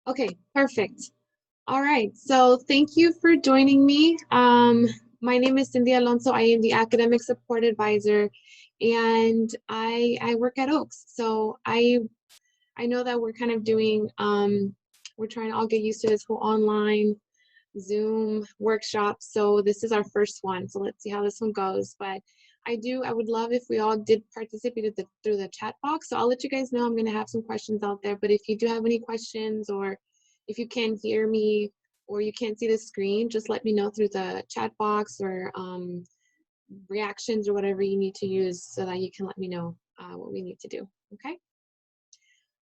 Okay, perfect. All right, so thank you for joining me. My name is Cindy Alonso. I am the Academic Support Advisor, and I work at Oaks. So I know that we're kind of doing, we're trying to all get used to this whole online Zoom workshop. So this is our first one. So let's see how this one goes. But I would love if we all did participate through the chat box. So I'll let you guys know I'm going to have some questions out there. But if you do have any questions, or if you can't hear me or you can't see the screen, just let me know through the chat box or reactions or whatever you need to use so that you can let me know what we need to do. Okay.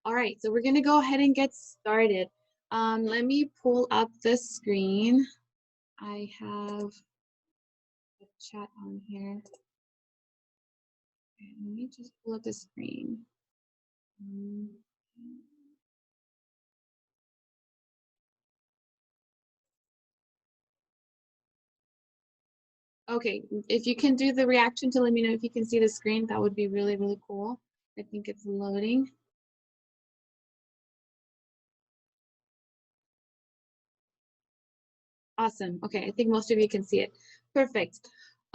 All right, so we're gonna go ahead and get started. Let me pull up the screen. I have the chat on here. Okay, let me just pull up the screen. Mm, Okay, if you can do the reaction to let me know if you can see the screen, that would be really, really cool. I think it's loading. Awesome. Okay, I think most of you can see it. Perfect.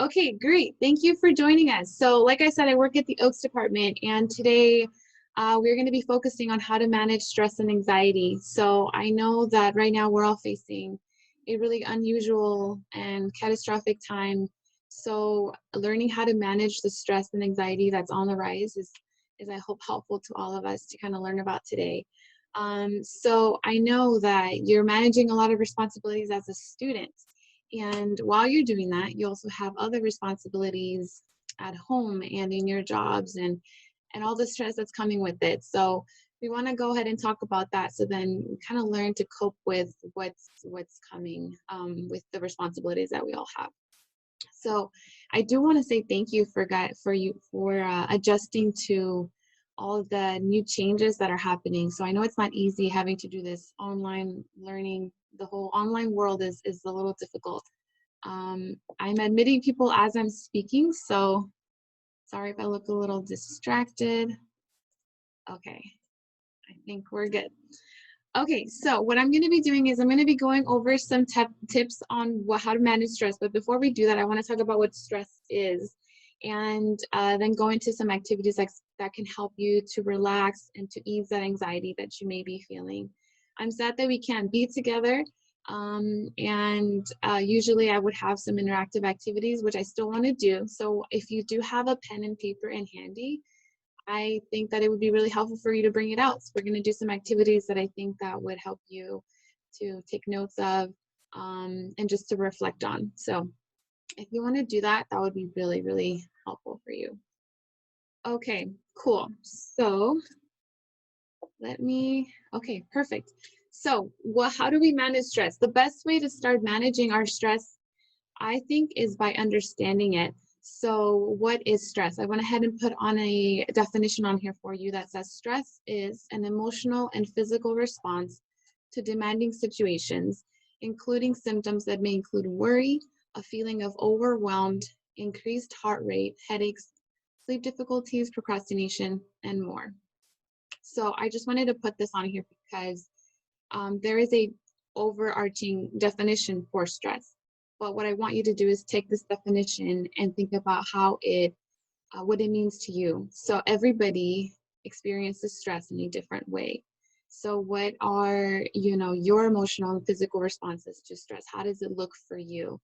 Okay, great. Thank you for joining us. So like I said, I work at the Oaks department, and today we're going to be focusing on how to manage stress and anxiety. So I know that right now we're all facing a really unusual and catastrophic time. So learning how to manage the stress and anxiety that's on the rise is I hope helpful to all of us to kind of learn about today. So I know that you're managing a lot of responsibilities as a student. And while you're doing that, you also have other responsibilities at home and in your jobs and all the stress that's coming with it. So we want to go ahead and talk about that so then kind of learn to cope with what's coming with the responsibilities that we all have. So I do want to say thank you for adjusting to all of the new changes that are happening. So I know it's not easy having to do this online learning. The whole online world is a little difficult. I'm admitting people as I'm speaking, so sorry if I look a little distracted. Okay, I think we're good. Okay, so what I'm going to be doing is I'm going to be going over some tips on how to manage stress. But before we do that, I want to talk about what stress is, and then go into some activities that can help you to relax and to ease that anxiety that you may be feeling. I'm sad that we can't be together, and usually I would have some interactive activities, which I still want to do. So if you do have a pen and paper in handy, I think that it would be really helpful for you to bring it out. So we're going to do some activities that I think that would help you to take notes of and just to reflect on. So if you want to do that, that would be really, really helpful for you. Okay, cool. So okay, perfect. So how do we manage stress? The best way to start managing our stress, I think, is by understanding it. So what is stress? I went ahead and put on a definition on here for you that says stress is an emotional and physical response to demanding situations, including symptoms that may include worry, a feeling of overwhelmed, increased heart rate, headaches, sleep difficulties, procrastination, and more. So I just wanted to put this on here because there is a overarching definition for stress. But what I want you to do is take this definition and think about what it means to you. So everybody experiences stress in a different way. So what are, your emotional and physical responses to stress? How does it look for you?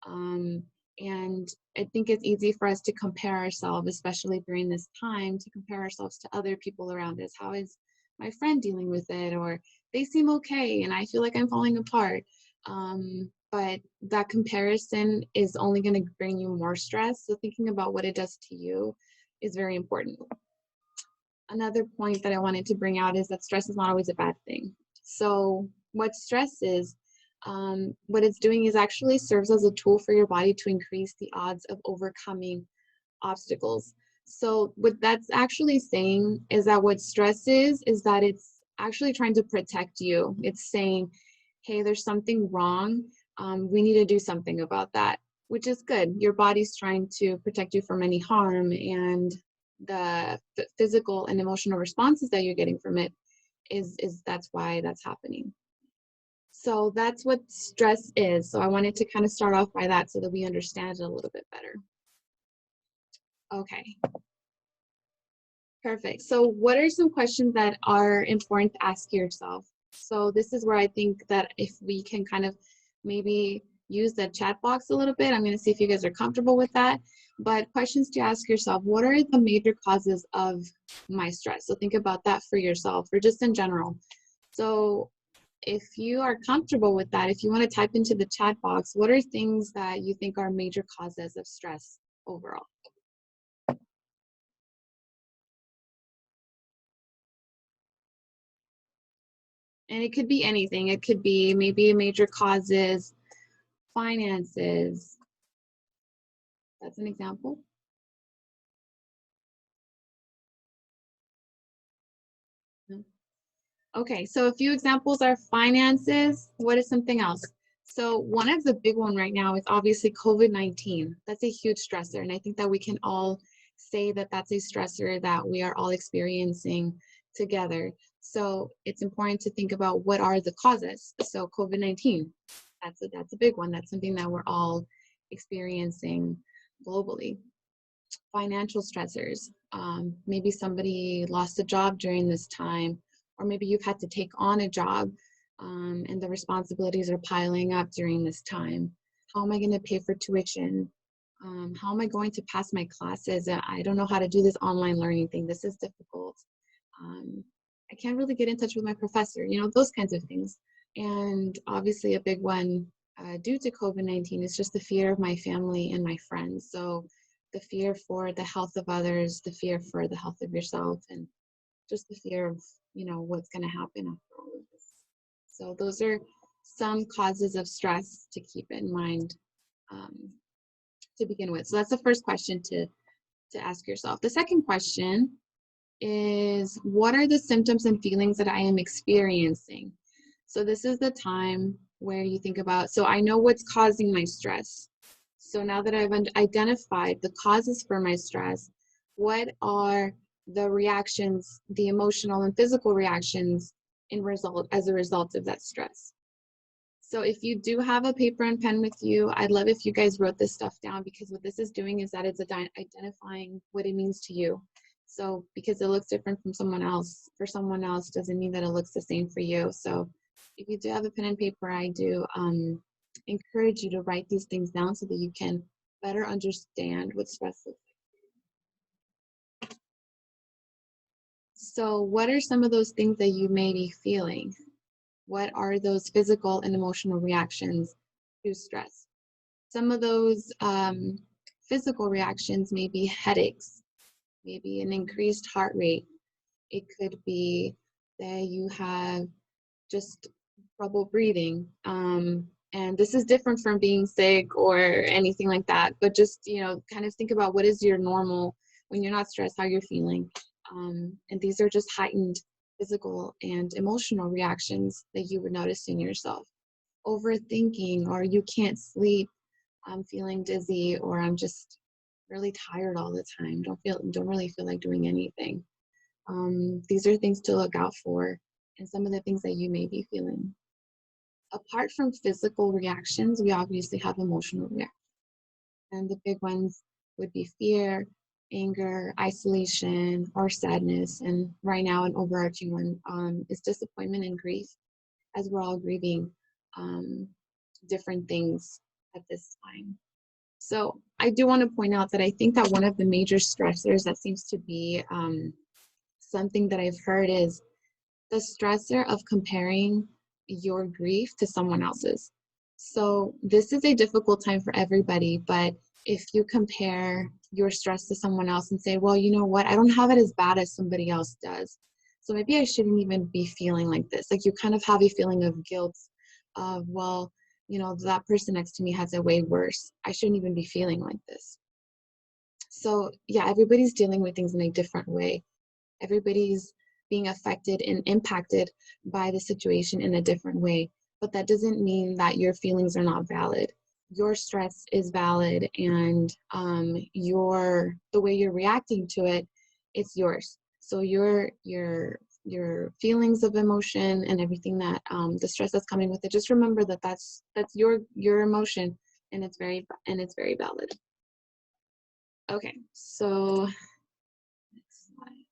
And I think it's easy for us to compare ourselves, especially during this time, to compare ourselves to other people around us. How is my friend dealing with it? Or they seem okay and I feel like I'm falling apart. But that comparison is only going to bring you more stress. So thinking about what it does to you is very important. Another point that I wanted to bring out is that stress is not always a bad thing. So what stress is, what it's doing is actually serves as a tool for your body to increase the odds of overcoming obstacles. So what that's actually saying is that what stress is that it's actually trying to protect you. It's saying, hey, there's something wrong. We need to do something about that, which is good. Your body's trying to protect you from any harm, and the physical and emotional responses that you're getting from it that's why that's happening. So that's what stress is. So I wanted to kind of start off by that so that we understand it a little bit better. Okay, perfect. So what are some questions that are important to ask yourself? So this is where I think that if we can kind of maybe use the chat box a little bit, I'm going to see if you guys are comfortable with that. But questions to ask yourself, what are the major causes of my stress? So think about that for yourself or just in general. So if you are comfortable with that, if you want to type into the chat box, what are things that you think are major causes of stress overall? And it could be anything. It could be maybe a major causes, finances. That's an example. Okay, so a few examples are finances. What is something else? So one of the big one right now is obviously COVID-19. That's a huge stressor, and I think that we can all say that that's a stressor that we are all experiencing together. So it's important to think about what are the causes. So COVID-19, that's a big one. That's something that we're all experiencing globally. Financial stressors. Maybe somebody lost a job during this time, or maybe you've had to take on a job and the responsibilities are piling up during this time. How am I going to pay for tuition? How am I going to pass my classes? I don't know how to do this online learning thing. This is difficult. I can't really get in touch with my professor, those kinds of things. And obviously, a big one due to COVID-19 is just the fear of my family and my friends. So the fear for the health of others, the fear for the health of yourself, and just the fear of, what's going to happen after all of this. So those are some causes of stress to keep in mind to begin with. So that's the first question to ask yourself. The second question is, what are the symptoms and feelings that I am experiencing? So this is the time where you think about, so I know what's causing my stress. So now that I've identified the causes for my stress, what are the reactions, the emotional and physical reactions as a result of that stress? So if you do have a paper and pen with you, I'd love if you guys wrote this stuff down, because what this is doing is that it's identifying what it means to you. So because it looks different from someone else, for someone else doesn't mean that it looks the same for you. So if you do have a pen and paper, I do encourage you to write these things down so that you can better understand what stress is. So what are some of those things that you may be feeling? What are those physical and emotional reactions to stress? Some of those physical reactions may be headaches, maybe an increased heart rate. It could be that you have just trouble breathing. And this is different from being sick or anything like that, but just, kind of think about what is your normal, when you're not stressed, how you're feeling. And these are just heightened physical and emotional reactions that you would notice in yourself. Overthinking, or you can't sleep, I'm feeling dizzy, or I'm just really tired all the time, don't really feel like doing anything. These are things to look out for, and some of the things that you may be feeling. Apart from physical reactions, we obviously have emotional reactions. And the big ones would be fear, anger, isolation, or sadness. And right now, an overarching one is disappointment and grief, as we're all grieving different things at this time. So I do want to point out that I think that one of the major stressors that seems to be something that I've heard is the stressor of comparing your grief to someone else's. So this is a difficult time for everybody, but if you compare your stress to someone else and say, well, you know what, I don't have it as bad as somebody else does, so maybe I shouldn't even be feeling like this. Like, you kind of have a feeling of guilt of, well, that person next to me has it way worse. I shouldn't even be feeling like this. So yeah, everybody's dealing with things in a different way. Everybody's being affected and impacted by the situation in a different way. But that doesn't mean that your feelings are not valid. Your stress is valid, and the way you're reacting to it, it's yours. So your your feelings of emotion and everything that the stress that's coming with it. Just remember that that's your emotion, and it's very valid. Okay, so next slide.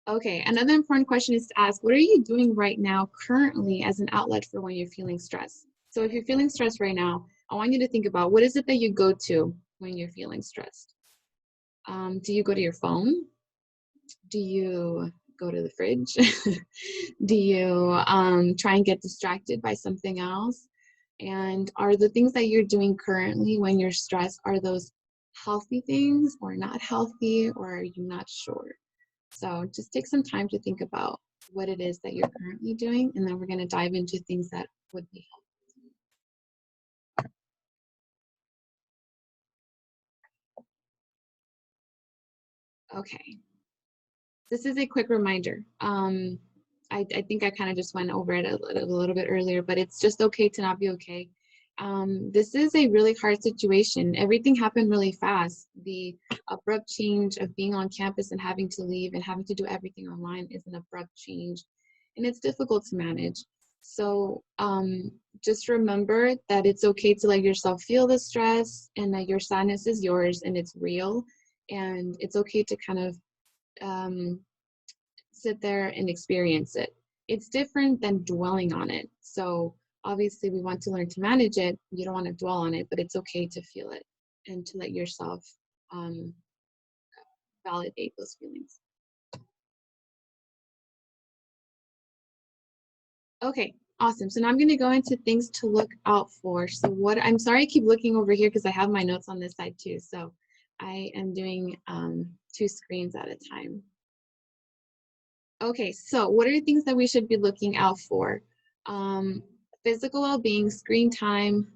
Okay, another important question is to ask, what are you doing right now currently as an outlet for when you're feeling stressed? So if you're feeling stressed right now, I want you to think about, what is it that you go to when you're feeling stressed? Do you go to your phone? Do you go to the fridge? Do you try and get distracted by something else? And are the things that you're doing currently when you're stressed, are those healthy things or not healthy, or are you not sure? So just take some time to think about what it is that you're currently doing, and then we're going to dive into things that would be helpful. Okay. This is a quick reminder. I think I kind of just went over it a little bit earlier, but it's just okay to not be okay. This is a really hard situation. Everything happened really fast. The abrupt change of being on campus and having to leave and having to do everything online is an abrupt change, and it's difficult to manage. So just remember that it's okay to let yourself feel the stress, and that your sadness is yours and it's real, and it's okay to kind of um, sit there and experience it. It's different than dwelling on it. So obviously we want to learn to manage it. You don't want to dwell on it, but it's okay to feel it and to let yourself um, validate those feelings. Okay, awesome. So now I'm going to go into things to look out for. So I'm sorry I keep looking over here because I have my notes on this side too. So I am doing 2 screens at a time. Okay, so what are the things that we should be looking out for? Um, Physical well-being, screen time,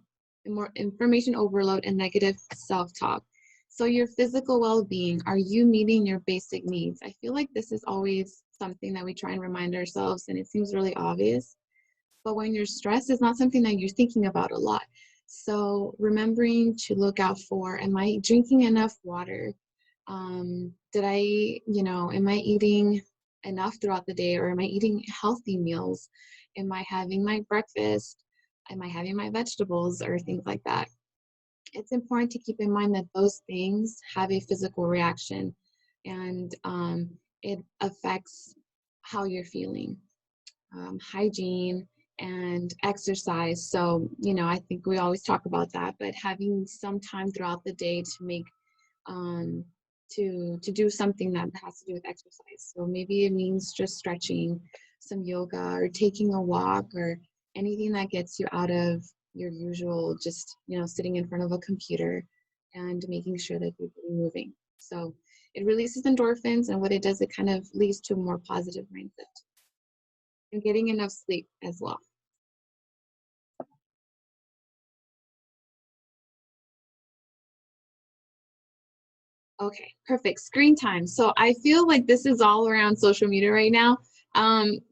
more information overload, and negative self-talk. So your physical well-being, are you meeting your basic needs? I feel like this is always something that we try and remind ourselves, and it seems really obvious. But when you're stressed, it's not something that you're thinking about a lot. So remembering to look out for, am I drinking enough water? Am I eating enough throughout the day, or am I eating healthy meals? Am I having my breakfast? Am I having my vegetables, or things like that? It's important to keep in mind that those things have a physical reaction, and it affects how you're feeling. Hygiene and exercise. So, I think we always talk about that, but having some time throughout the day to make um, to do something that has to do with exercise. So maybe it means just stretching, some yoga, or taking a walk, or anything that gets you out of your usual just sitting in front of a computer, and making sure that you're moving. So it releases endorphins, and what it does, it kind of leads to a more positive mindset, and getting enough sleep as well. Okay, perfect. Screen time. So I feel like this is all around social media right now,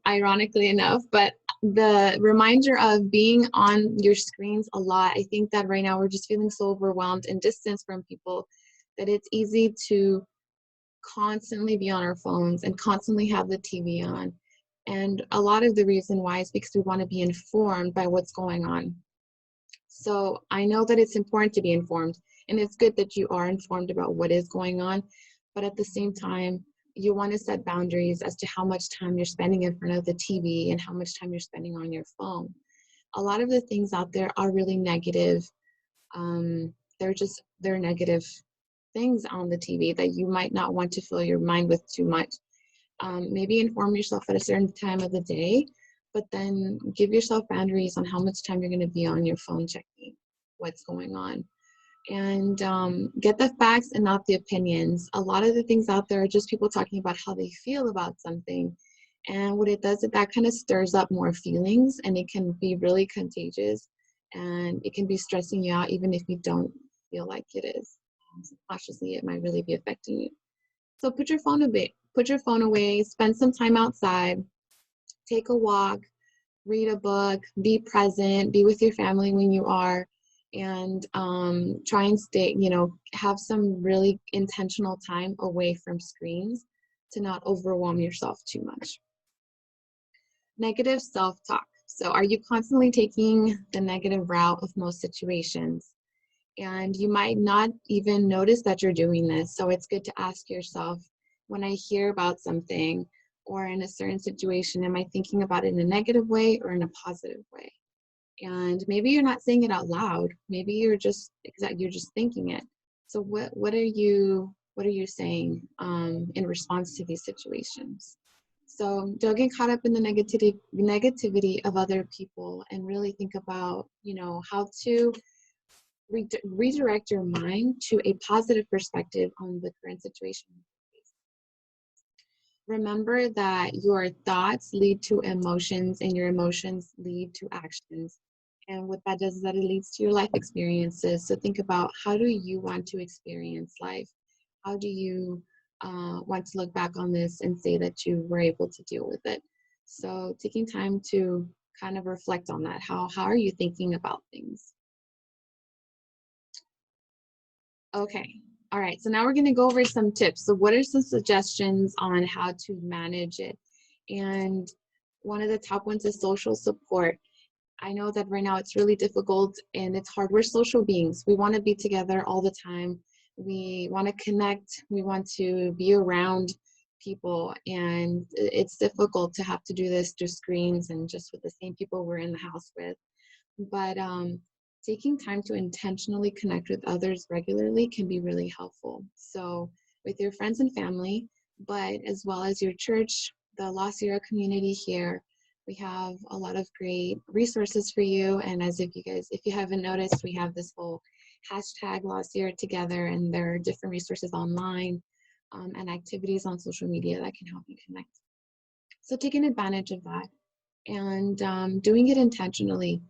ironically enough, but the reminder of being on your screens a lot, I think that right now we're just feeling so overwhelmed and distanced from people that it's easy to constantly be on our phones and constantly have the TV on. And a lot of the reason why is because we want to be informed by what's going on. So I know that it's important to be informed, and it's good that you are informed about what is going on, but at the same time, you want to set boundaries as to how much time you're spending in front of the TV and how much time you're spending on your phone. A lot of the things out there are really negative. They're negative things on the TV that you might not want to fill your mind with too much. Maybe inform yourself at a certain time of the day, but then give yourself boundaries on how much time you're going to be on your phone checking what's going on. And get the facts and not the opinions. A lot of the things out there are just people talking about how they feel about something. And what it does is that kind of stirs up more feelings, and it can be really contagious, and it can be stressing you out even if you don't feel like it is. Subconsciously, it might really be affecting you. So put your phone away, spend some time outside, take a walk, read a book, be present, be with your family when you are, and try and have some really intentional time away from screens. to not overwhelm yourself too much. Negative self-talk. So are you constantly taking the negative route of most situations? And you might not even notice that you're doing this. So it's good to ask yourself, when I hear about something or in a certain situation, am I thinking about it in a negative way or in a positive way? And maybe you're not saying it out loud. Maybe you're just thinking it. So what are you saying in response to these situations? So don't get caught up in the negativity of other people, and really think about, how to redirect your mind to a positive perspective on the current situation. Remember that your thoughts lead to emotions and your emotions lead to actions. And what that does is that it leads to your life experiences. So think about, how do you want to experience life? How do you want to look back on this and say that you were able to deal with it? So taking time to kind of reflect on that. How are you thinking about things? Okay. All right. So now we're going to go over some tips. So what are some suggestions on how to manage it? And one of the top ones is social support. I know that right now it's really difficult and it's hard. We're social beings. We want to be together all the time. We want to connect. We want to be around people. And it's difficult to have to do this through screens and just with the same people we're in the house with. But taking time to intentionally connect with others regularly can be really helpful. So with your friends and family, but as well as your church, the La Sierra community here, we have a lot of great resources for you. And as if you haven't noticed, we have this whole hashtag La Sierra together, and there are different resources online and activities on social media that can help you connect. So taking advantage of that and doing it intentionally.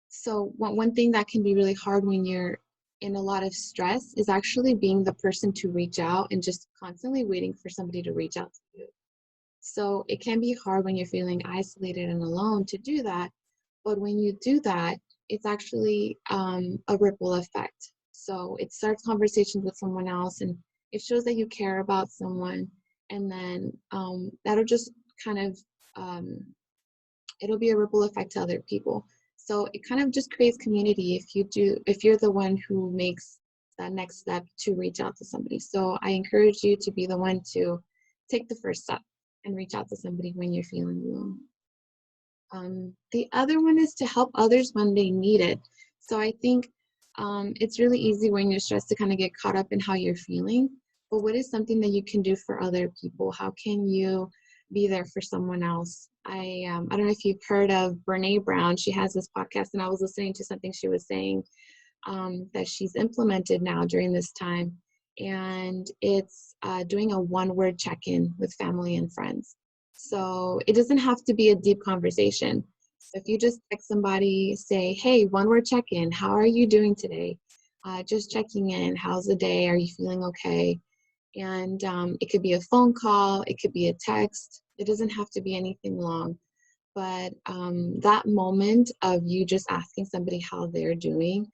So one thing that can be really hard when you're in a lot of stress is actually being the person to reach out and just constantly waiting for somebody to reach out to you. So it can be hard when you're feeling isolated and alone to do that. But when you do that, it's actually a ripple effect. So it starts conversations with someone else, and it shows that you care about someone. And then that'll just kind of it'll be a ripple effect to other people. So it kind of just creates community if you're the one who makes that next step to reach out to somebody. So I encourage you to be the one to take the first step and reach out to somebody when you're feeling alone. The other one is to help others when they need it. So I think it's really easy when you're stressed to kind of get caught up in how you're feeling. But what is something that you can do for other people? How can you be there for someone else? I don't know if you've heard of Brene Brown. She has this podcast, and I was listening to something she was saying that she's implemented now during this time. And it's doing a one-word check-in with family and friends. So it doesn't have to be a deep conversation. So if you just text somebody, say, hey, one-word check-in, how are you doing today? Just checking in, how's the day? Are you feeling okay? And it could be a phone call, it could be a text. It doesn't have to be anything long. But that moment of you just asking somebody how they're doing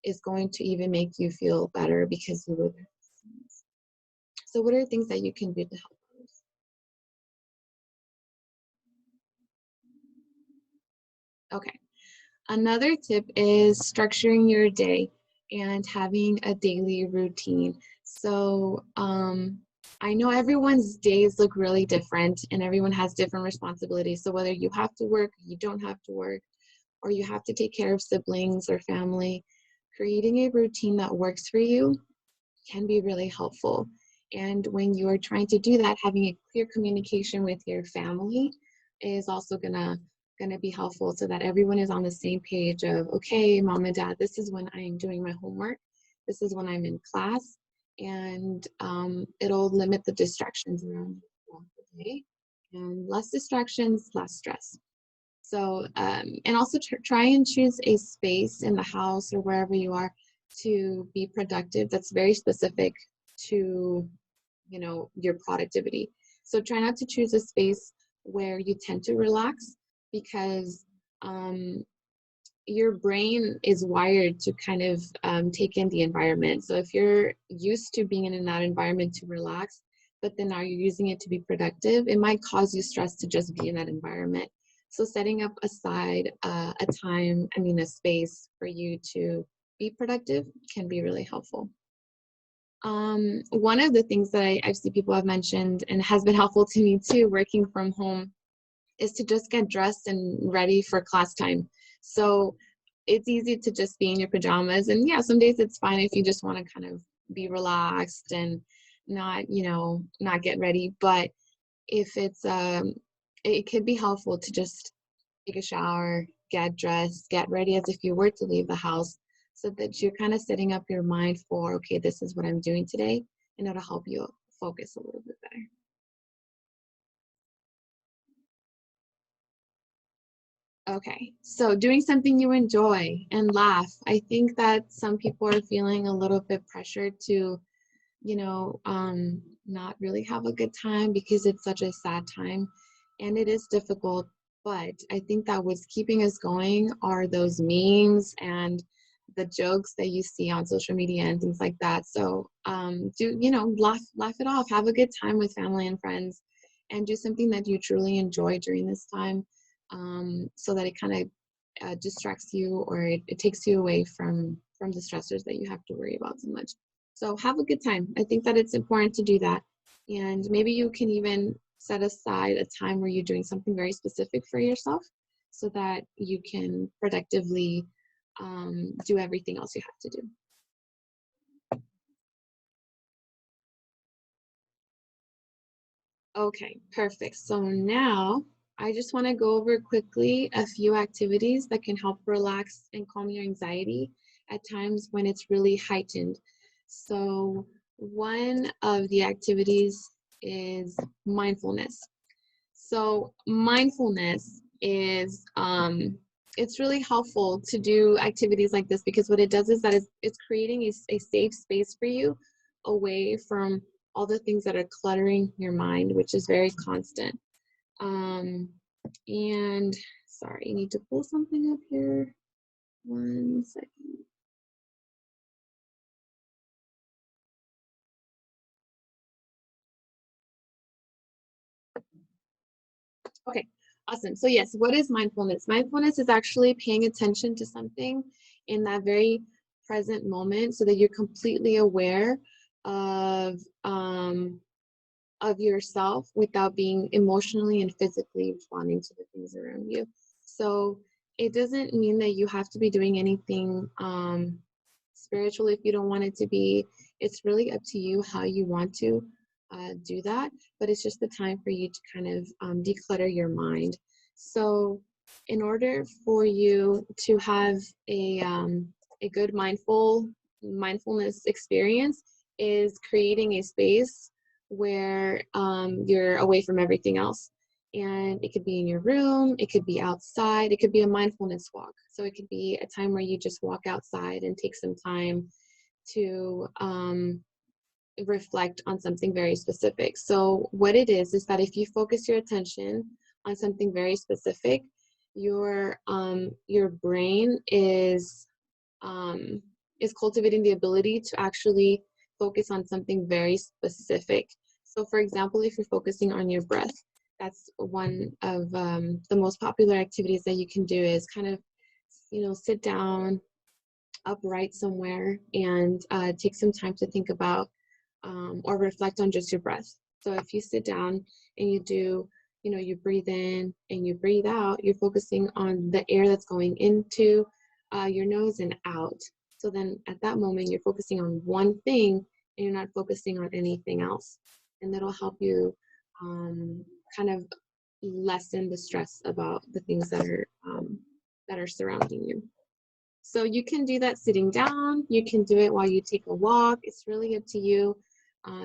is going to even make you feel better because you were there. So what are things that you can do to help others? Okay. Another tip is structuring your day and having a daily routine. So I know everyone's days look really different and everyone has different responsibilities. So whether you have to work, you don't have to work, or you have to take care of siblings or family, creating a routine that works for you can be really helpful. And when you're trying to do that, having a clear communication with your family is also gonna be helpful, so that everyone is on the same page of, okay, mom and dad, this is when I'm doing my homework, this is when I'm in class, and it'll limit the distractions around the day, and less distractions, less stress. So, and also try and choose a space in the house or wherever you are to be productive that's very specific to, your productivity. So try not to choose a space where you tend to relax, because your brain is wired to kind of take in the environment. So if you're used to being in that environment to relax, but then are you using it to be productive? It might cause you stress to just be in that environment. So setting up aside a time, a space for you to be productive can be really helpful. One of the things that I've seen people have mentioned and has been helpful to me too, working from home, is to just get dressed and ready for class time. So it's easy to just be in your pajamas. And yeah, some days it's fine if you just want to kind of be relaxed and not, not get ready. But if it could be helpful to just take a shower, get dressed, get ready as if you were to leave the house, so that you're kind of setting up your mind for, okay, this is what I'm doing today, and it'll help you focus a little bit better. Okay, so doing something you enjoy and laugh. I think that some people are feeling a little bit pressured to, not really have a good time because it's such a sad time and it is difficult. But I think that what's keeping us going are those memes and the jokes that you see on social media and things like that. So laugh it off, have a good time with family and friends, and do something that you truly enjoy during this time, so that it kind of distracts you, or it takes you away from the stressors that you have to worry about so much. So have a good time. I think that it's important to do that. And maybe you can even set aside a time where you're doing something very specific for yourself so that you can productively do everything else you have to do. Okay, perfect. So now I just want to go over quickly a few activities that can help relax and calm your anxiety at times when it's really heightened. So one of the activities is mindfulness. So mindfulness is it's really helpful to do activities like this, because what it does is that it's creating a safe space for you away from all the things that are cluttering your mind, which is very constant. Um, and sorry, I need to pull something up here. 1 second. Okay, awesome. So yes, what is mindfulness? Mindfulness is actually paying attention to something in that very present moment, so that you're completely aware of yourself without being emotionally and physically responding to the things around you. So it doesn't mean that you have to be doing anything spiritual if you don't want it to be. It's really up to you how you want to do that, but it's just the time for you to kind of declutter your mind. So in order for you to have a good mindfulness experience, is creating a space where you're away from everything else. And it could be in your room, it could be outside, it could be a mindfulness walk. So it could be a time where you just walk outside and take some time to reflect on something very specific. So what it is that if you focus your attention on something very specific, your brain is cultivating the ability to actually focus on something very specific. So for example, if you're focusing on your breath, that's one of the most popular activities that you can do, is kind of, sit down upright somewhere and take some time to think about or reflect on just your breath. So if you sit down and you do, you breathe in and you breathe out, you're focusing on the air that's going into your nose and out. So then at that moment, you're focusing on one thing and you're not focusing on anything else. And that'll help you kind of lessen the stress about the things that are surrounding you. So you can do that sitting down. You can do it while you take a walk. It's really up to you.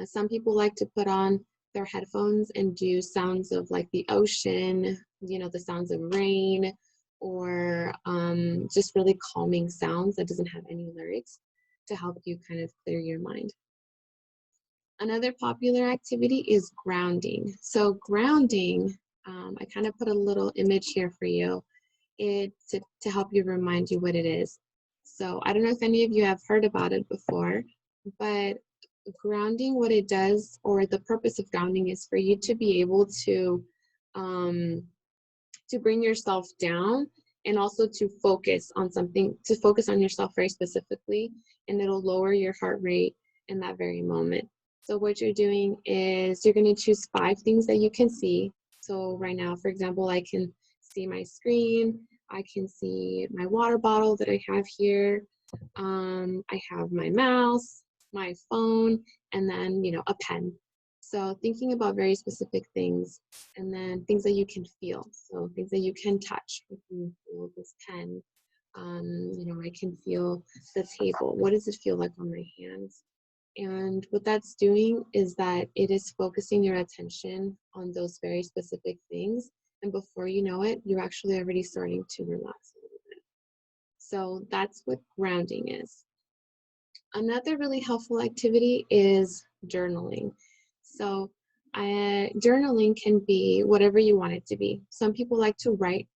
Some people like to put on their headphones and do sounds of like the ocean, the sounds of rain, or just really calming sounds that doesn't have any lyrics, to help you kind of clear your mind. Another popular activity is grounding. So grounding, I kind of put a little image here for you, to help you remind you what it is. So I don't know if any of you have heard about it before, but grounding, what it does, or the purpose of grounding, is for you to be able um, to bring yourself down and also to focus on something, to focus on yourself very specifically, and it'll lower your heart rate in that very moment. So what you're doing is you're going to choose 5 things that you can see. So right now, for example, I can see my screen, I can see my water bottle that I have here, I have my mouse, my phone, and then, a pen. So thinking about very specific things, and then things that you can feel. So things that you can touch. You can feel this pen. I can feel the table. What does it feel like on my hands? And what that's doing is that it is focusing your attention on those very specific things. And before you know it, you're actually already starting to relax a little bit. So that's what grounding is. Another really helpful activity is journaling. So journaling can be whatever you want it to be. Some people like to write,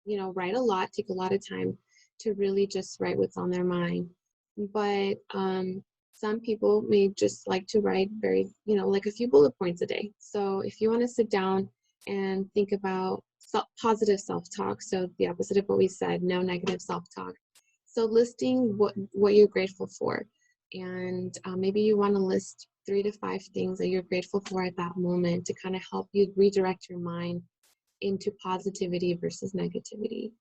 write a lot, take a lot of time to really just write what's on their mind. But some people may just like to write very, like a few bullet points a day. So if you want to sit down and think about positive self-talk, so the opposite of what we said, no negative self-talk. So listing what you're grateful for, and maybe you want to list 3 to 5 things that you're grateful for at that moment to kind of help you redirect your mind into positivity versus negativity.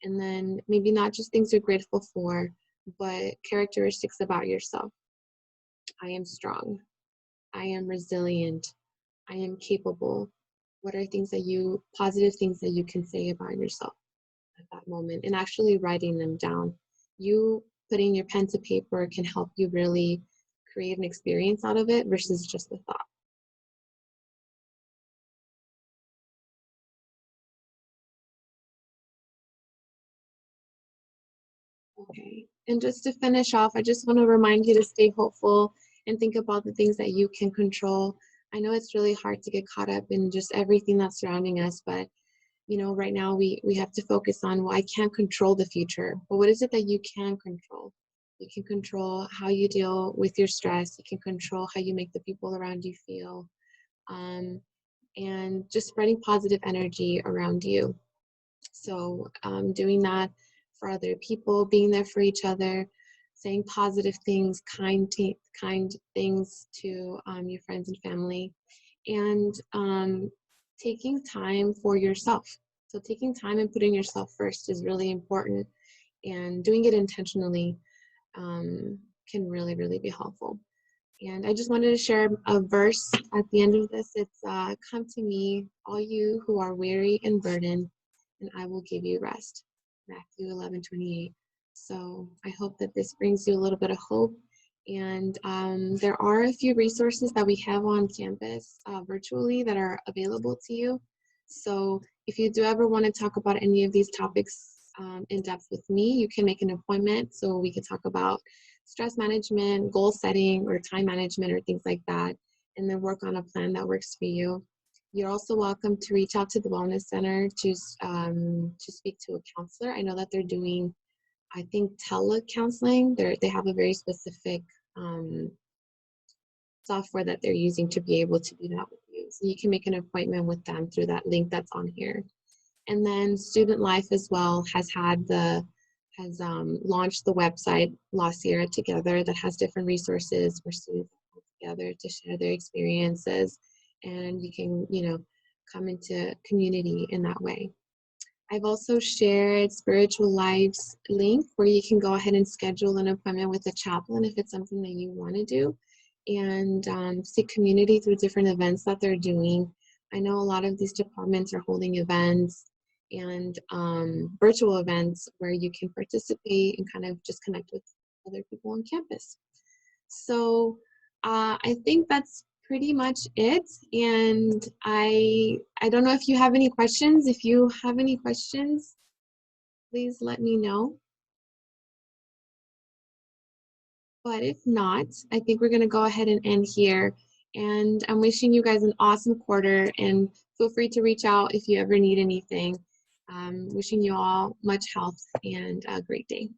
And then maybe not just things you're grateful for, but characteristics about yourself. I am strong. I am resilient. I am capable. What are positive things that you can say about yourself at that moment, and actually writing them down. You putting your pen to paper can help you really create an experience out of it versus just a thought. Okay, and just to finish off, I just want to remind you to stay hopeful and think about the things that you can control. I know it's really hard to get caught up in just everything that's surrounding us, but right now we have to focus on, well, I can't control the future, but what is it that you can control? You can control how you deal with your stress. You can control how you make the people around you feel, and just spreading positive energy around you. So doing that for other people, being there for each other, saying positive things, kind things to your friends and family, and taking time for yourself. So taking time and putting yourself first is really important, and doing it intentionally can really, really be helpful. And I just wanted to share a verse at the end of this. It's come to me, all you who are weary and burdened, and I will give you rest. Matthew 11:28. So I hope that this brings you a little bit of hope. And there are a few resources that we have on campus virtually that are available to you. So if you do ever want to talk about any of these topics in depth with me, you can make an appointment so we can talk about stress management, goal setting, or time management, or things like that, and then work on a plan that works for you. You're also welcome to reach out to the Wellness Center to speak to a counselor. I know that they're doing, I think, telecounseling. They have a very specific software that they're using to be able to do that with you. So you can make an appointment with them through that link that's on here. And then Student Life as well has launched the website La Sierra Together that has different resources for students together to share their experiences, and you can, come into community in that way. I've also shared Spiritual Life's link where you can go ahead and schedule an appointment with a chaplain if it's something that you want to do, and see community through different events that they're doing. I know a lot of these departments are holding events and virtual events where you can participate and kind of just connect with other people on campus. So I think that's pretty much it. And I don't know if you have any questions. If you have any questions, please let me know. But if not, I think we're going to go ahead and end here. And I'm wishing you guys an awesome quarter, and feel free to reach out if you ever need anything. Wishing you all much health and a great day.